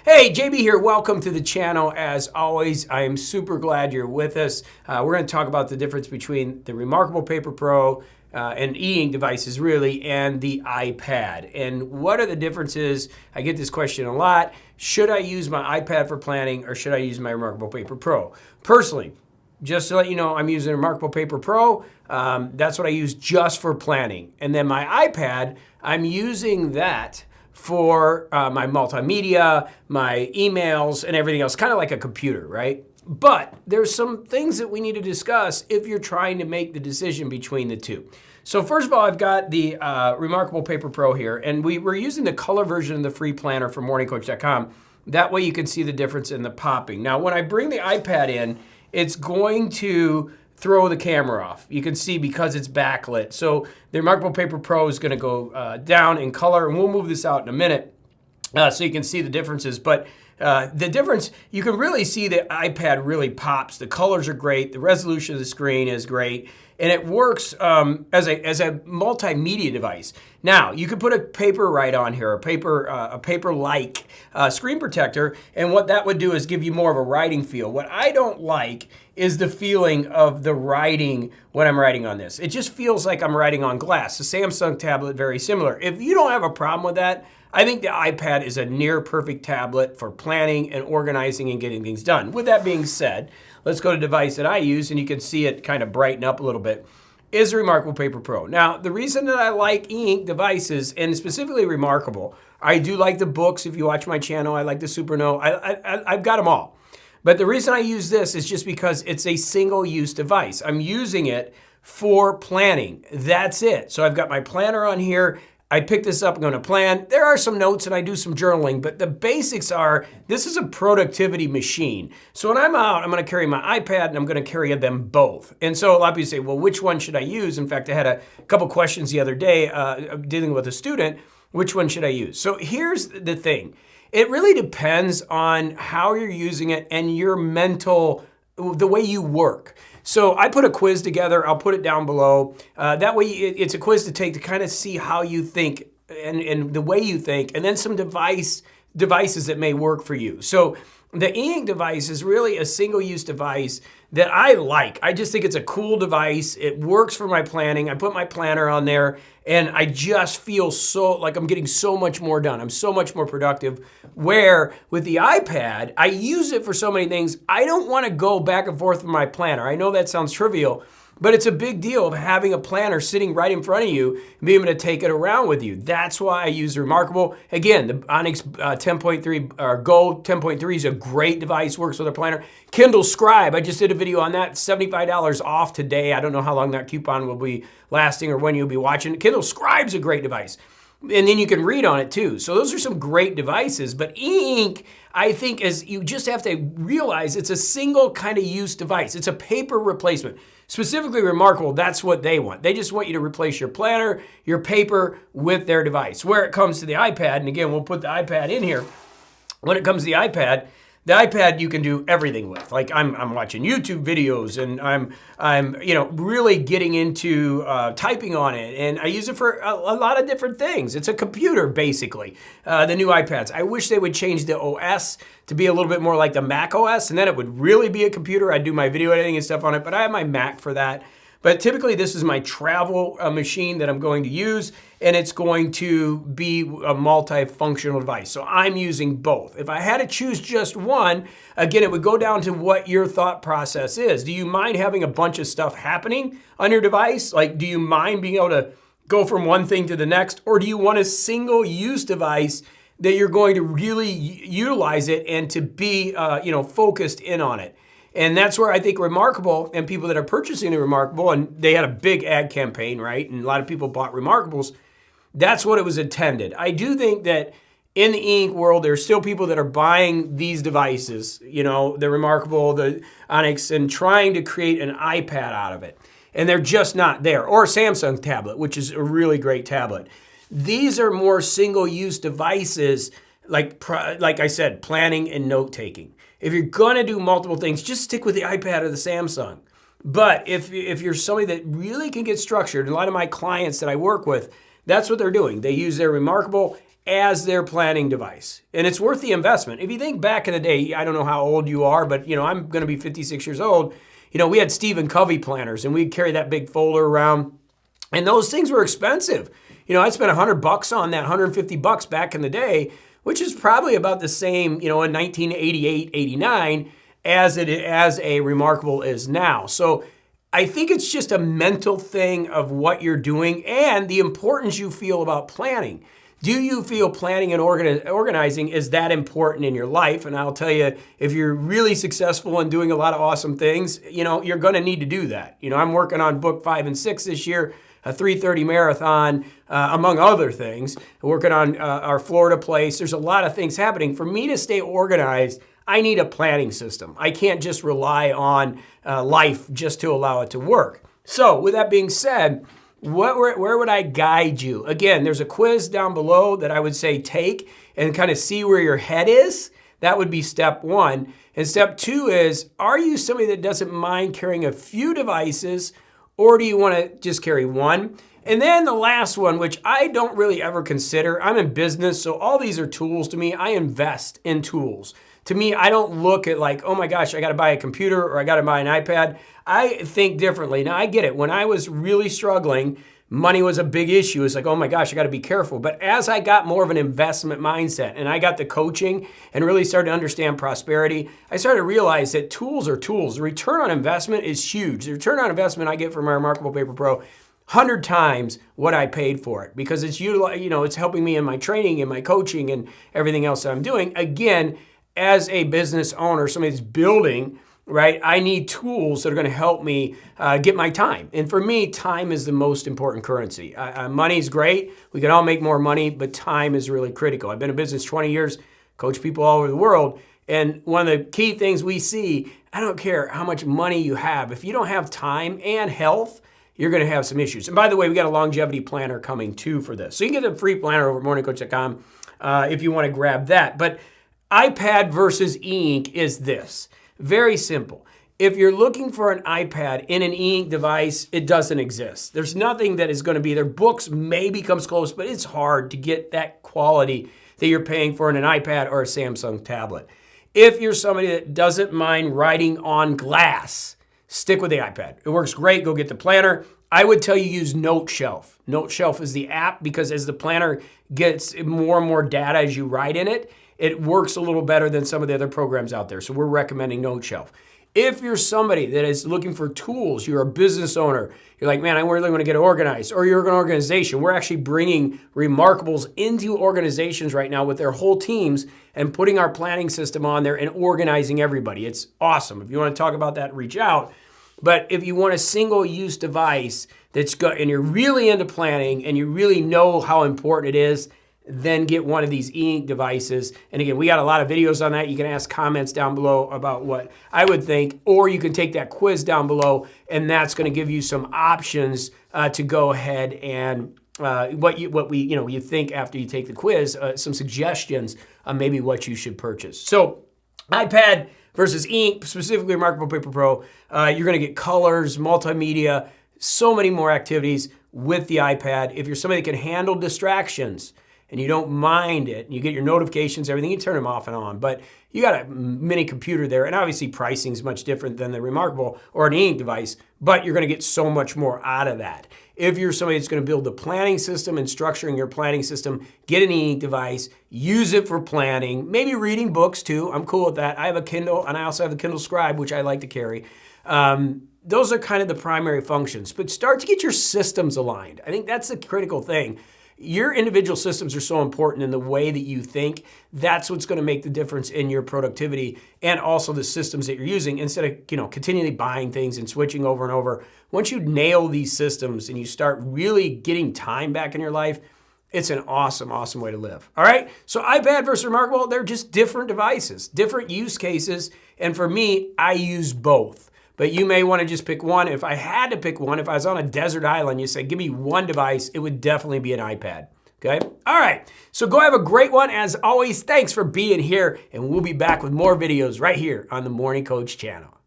Hey, JB here. Welcome to the channel. As always, I am super glad you're with us. We're going to talk about the difference between the ReMarkable Paper Pro and e-ink devices, really, and the iPad. And what are the differences? I get this question a lot. Should I use my iPad for planning or should I use my ReMarkable Paper Pro? Personally, just to let you know, I'm using ReMarkable Paper Pro. That's what I use just for planning. And then my iPad, I'm using that for my multimedia, my emails, and everything else, kind of like a computer, right? But there's some things that we need to discuss if you're trying to make the decision between the two. So first of all, I've got the ReMarkable Paper Pro here, and we're using the color version of the free planner from MorningCoach.com. That way you can see the difference in the popping. Now, when I bring the iPad in, it's going to throw the camera off. You can see because it's backlit. So the ReMarkable Paper Pro is going to go down in color, and we'll move this out in a minute so you can see the differences. But the difference, you can really see the iPad really pops. The colors are great. The resolution of the screen is great. And it works as a multimedia device. Now, you could put a paper right on here, a paper-like screen protector, and what that would do is give you more of a writing feel. What I don't like is the feeling of the writing when I'm writing on this. It just feels like I'm writing on glass. The Samsung tablet, very similar. If you don't have a problem with that, I think the iPad is a near perfect tablet for planning and organizing and getting things done. With that being said, let's go to the device that I use, and you can see it kind of brighten up a little bit, is the ReMarkable Paper Pro. Now, the reason that I like e-ink devices, and specifically ReMarkable, I do like the books. If you watch my channel, I like the Supernote. I've got them all. But the reason I use this is just because it's a single-use device. I'm using it for planning. That's it. So I've got my planner on here. I picked this up, I'm going to plan. There are some notes and I do some journaling, but the basics are, this is a productivity machine. So when I'm out, I'm going to carry my iPad and I'm going to carry them both. And so a lot of people say, well, which one should I use? In fact, I had a couple questions the other day dealing with a student, which one should I use? So here's the thing. It really depends on how you're using it and your mental, the way you work. So I put a quiz together. I'll put it down below. That way it's a quiz to take to kind of see how you think and the way you think, and then some devices that may work for you. So the e-ink device is really a single-use device that I like. I just think it's a cool device. It works for my planning. I put my planner on there, and I just feel so like I'm getting so much more done. I'm so much more productive. Where with the iPad, I use it for so many things. I don't want to go back and forth with my planner. I know that sounds trivial, but it's a big deal of having a planner sitting right in front of you and being able to take it around with you. That's why I use ReMarkable. Again, the Onyx 10.3 or Go 10.3 is a great device, works with a planner. Kindle Scribe, I just did a video on that, $75 off today. I don't know how long that coupon will be lasting or when you'll be watching it. Kindle Scribe's a great device. And then you can read on it too. So those are some great devices. But e-ink, I think, is you just have to realize it's a single kind of use device. It's a paper replacement. Specifically ReMarkable, that's what they want. They just want you to replace your planner, your paper with their device. Where it comes to the iPad, and again, we'll put the iPad in here. When it comes to the iPad you can do everything with. Like I'm watching YouTube videos, and I'm really getting into typing on it, and I use it for a lot of different things. It's a computer basically. The new iPads. I wish they would change the OS to be a little bit more like the Mac OS, and then it would really be a computer. I'd do my video editing and stuff on it, but I have my Mac for that. But typically this is my travel machine that I'm going to use, and it's going to be a multifunctional device. So I'm using both. If I had to choose just one, again, it would go down to what your thought process is. Do you mind having a bunch of stuff happening on your device? Like, do you mind being able to go from one thing to the next? Or do you want a single-use device that you're going to really utilize it and to be focused in on it? And that's where I think ReMarkable and people that are purchasing the ReMarkable, and they had a big ad campaign, right? And a lot of people bought ReMarkables. That's what it was intended. I do think that in the e-ink world, there's still people that are buying these devices, the ReMarkable, the Onyx, and trying to create an iPad out of it. And they're just not there. Or a Samsung tablet, which is a really great tablet. These are more single-use devices, like I said, planning and note-taking. If you're going to do multiple things, just stick with the iPad or the Samsung. But if you're somebody that really can get structured, a lot of my clients that I work with, that's what they're doing. They use their ReMarkable as their planning device. And it's worth the investment. If you think back in the day, I don't know how old you are, but I'm going to be 56 years old. We had Stephen Covey planners, and we'd carry that big folder around, and those things were expensive. I spent $100 on that, $150 back in the day, which is probably about the same, in 1988, 89, as a ReMarkable is now. So I think it's just a mental thing of what you're doing and the importance you feel about planning. Do you feel planning and organizing is that important in your life? And I'll tell you, if you're really successful in doing a lot of awesome things, you're going to need to do that. I'm working on book 5 and 6 this year, a 3:30 marathon, among other things. Working on our Florida place. There's a lot of things happening. For me to stay organized, I need a planning system. I can't just rely on life just to allow it to work. So with that being said, where would I guide you? Again, there's a quiz down below that I would say take and kind of see where your head is. That would be step 1. And step 2 is, are you somebody that doesn't mind carrying a few devices, or do you want to just carry one? And then the last one, which I don't really ever consider, I'm in business, so all these are tools to me. I invest in tools. To me, I don't look at like, oh my gosh, I got to buy a computer or I got to buy an iPad. I think differently. Now, I get it. When I was really struggling, money was a big issue. It's like, oh my gosh, I got to be careful. But as I got more of an investment mindset and I got the coaching and really started to understand prosperity, I started to realize that tools are tools. The return on investment is huge. The return on investment I get from my ReMarkable Paper Pro, 100 times what I paid for it, because it's it's helping me in my training and my coaching and everything else that I'm doing. Again, as a business owner, somebody that's building, right, I need tools that are going to help me get my time. And for me, time is the most important currency. Money's great. We can all make more money, but time is really critical. I've been in business 20 years, coach people all over the world. And one of the key things we see, I don't care how much money you have, if you don't have time and health, you're going to have some issues. And by the way, we got a longevity planner coming too for this. So you can get a free planner over at morningcoach.com if you want to grab that. But iPad versus e-ink is this. Very simple. If you're looking for an iPad in an e-ink device, it doesn't exist. There's nothing that is going to be there. Books maybe comes close, but it's hard to get that quality that you're paying for in an iPad or a Samsung tablet. If you're somebody that doesn't mind writing on glass, stick with the iPad. It works great. Go get the planner. I would tell you use Note Shelf. Note Shelf is the app, because as the planner gets more and more data as you write in it, it works a little better than some of the other programs out there. So we're recommending Note Shelf. If you're somebody that is looking for tools, you're a business owner, you're like, man, I really want to get organized, or you're an organization, we're actually bringing ReMarkables into organizations right now with their whole teams and putting our planning system on there and organizing everybody. It's awesome. If you want to talk about that, reach out. But if you want a single-use device that's good and you're really into planning and you really know how important it is, then get one of these e-ink devices. And again, we got a lot of videos on that. You can ask comments down below about what I would think, or you can take that quiz down below, and that's going to give you some options to go ahead and what you think after you take the quiz, some suggestions on maybe what you should purchase. So iPad versus e-ink, specifically ReMarkable Paper Pro, you're going to get colors, multimedia, so many more activities with the iPad. If you're somebody that can handle distractions, and you don't mind it, and you get your notifications, everything, you turn them off and on. But you got a mini computer there, and obviously pricing is much different than the ReMarkable or an e-ink device, but you're going to get so much more out of that. If you're somebody that's going to build the planning system and structuring your planning system, get an e-ink device, use it for planning, maybe reading books too. I'm cool with that. I have a Kindle, and I also have the Kindle Scribe, which I like to carry. Those are kind of the primary functions, but start to get your systems aligned. I think that's the critical thing. Your individual systems are so important in the way that you think. That's what's going to make the difference in your productivity and also the systems that you're using, instead of continually buying things and switching over and over. Once you nail these systems and you start really getting time back in your life, it's an awesome, awesome way to live. All right? So iPad versus ReMarkable, they're just different devices, different use cases. And for me, I use both. But you may want to just pick one. If I had to pick one, if I was on a desert island, you say, give me one device, it would definitely be an iPad. Okay? All right. So go have a great one. As always, thanks for being here. And we'll be back with more videos right here on the Morning Coach channel.